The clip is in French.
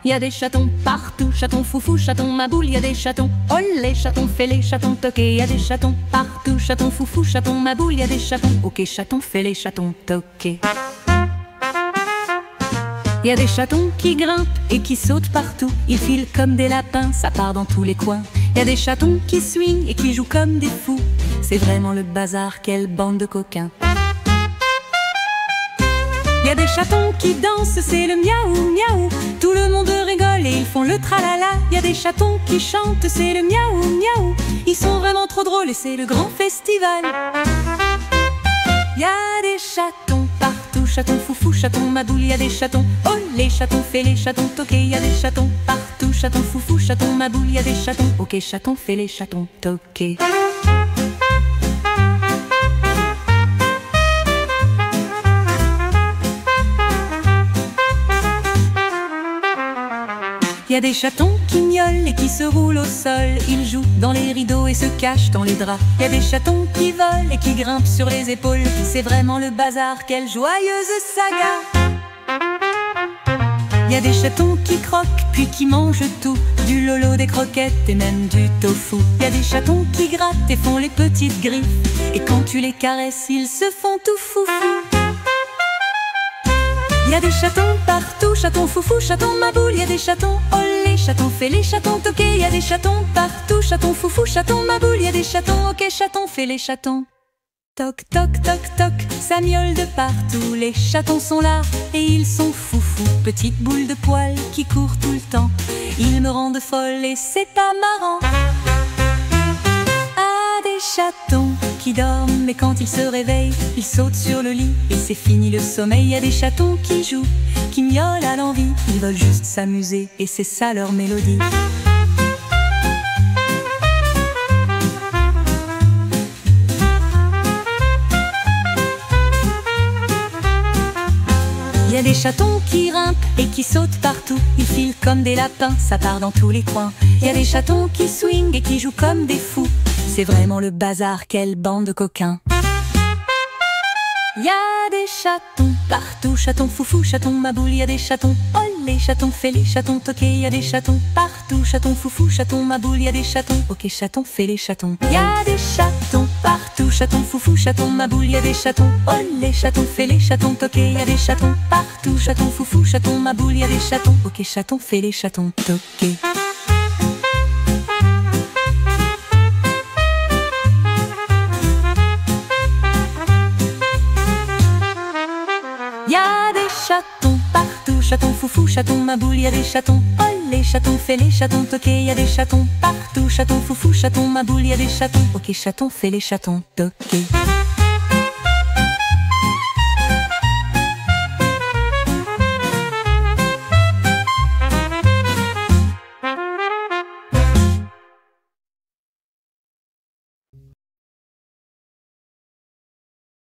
y a des chatons partout, chaton foufou, chaton maboule, y a des chatons olé, chaton fêlé, chaton toqué, y a des chatons partout, chaton foufou, chaton maboule, y a des chatons ok, chaton fêlé, chaton toqué. Y a des chatons qui grimpent et qui sautent partout, ils filent comme des lapins, ça part dans tous les coins. Y a des chatons qui swingent et qui jouent comme des fous, c'est vraiment le bazar, quelle bande de coquins. Y a des chatons qui dansent, c'est le miaou miaou, tout le monde rigole et ils font le tralala. Y a des chatons qui chantent, c'est le miaou miaou, ils sont vraiment trop drôles et c'est le grand festival. Y a des chatons partout, chaton foufou, chaton maboule, y a des chatons olé, chaton fêlé, chaton toqué, y a des chatons partout, chaton foufou, chaton maboule, y a des chatons ok, chaton fêlé, chaton toqué. Y a des chatons qui miaulent et qui se roulent au sol, ils jouent dans les rideaux et se cachent dans les draps. Y a des chatons qui volent et qui grimpent sur les épaules, c'est vraiment le bazar, quelle joyeuse saga. Y a des chatons qui croquent puis qui mangent tout, du lolo, des croquettes et même du tofu. Y a des chatons qui grattent et font les petites griffes, et quand tu les caresses, ils se font tout foufou. Y a des chatons partout, chaton foufou, chaton maboule, y a des chatons olé, chaton fêlé, chaton toqué, y a des chatons partout, chaton foufou, chaton maboule, y a des chatons ok, chaton fêlé, chaton toc toc toc toc, ça miaule de partout, les chatons sont là et ils sont foufou, petites boules de poils qui courent tout le temps, ils me rendent folle et c'est pas marrant. Ah, des chatons qui dorment, mais quand ils se réveillent, ils sautent sur le lit et c'est fini le sommeil. Y a des chatons qui jouent, qui miaulent à l'envie, ils veulent juste s'amuser et c'est ça leur mélodie. Y a des chatons qui grimpent et qui sautent partout, ils filent comme des lapins, ça part dans tous les coins. Y a des chatons qui swingent et qui jouent comme des fous, c'est vraiment le bazar, quelle bande de coquins. Y a des chatons partout, chaton foufou, chaton maboule, y a des chatons olé, chaton fêlé, chaton toqué, y a des chatons partout, chaton foufou, chaton maboule, y a des chatons ok, chaton fêlé, chaton. Y a des chatons partout, chaton foufou, chaton maboule, y a des chatons olé, chaton fêlé, chaton toqué, y a des chatons partout, chaton foufou, chaton maboule, y a des chatons ok, chaton fêlé, chaton toqué. Y a des chatons partout, chaton foufou, chaton maboule, y a des chatons olé, chaton fêlé, chaton toqué, y a des chatons partout, chaton foufou, chaton maboule, y a des chatons ok, chaton fêlé, chaton toqué.